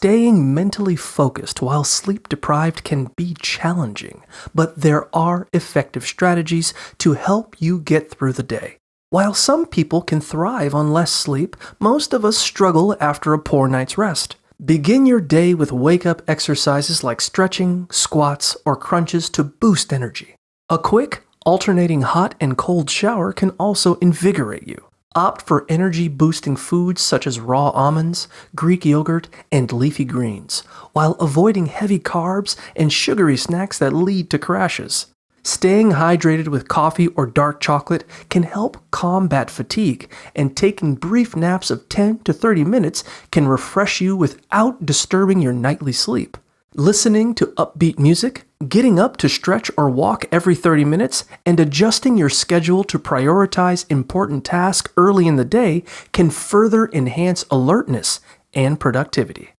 Staying mentally focused while sleep deprived can be challenging, but there are effective strategies to help you get through the day. While some people can thrive on less sleep, most of us struggle after a poor night's rest. Begin your day with wake-up exercises like stretching, squats, or crunches to boost energy. A quick, alternating hot and cold shower can also invigorate you. Opt for energy-boosting foods such as raw almonds, Greek yogurt, and leafy greens, while avoiding heavy carbs and sugary snacks that lead to crashes. Staying hydrated with coffee or dark chocolate can help combat fatigue, and taking brief naps of 10 to 30 minutes can refresh you without disturbing your nightly sleep. Listening to upbeat music, getting up to stretch or walk every 30 minutes, and adjusting your schedule to prioritize important tasks early in the day can further enhance alertness and productivity.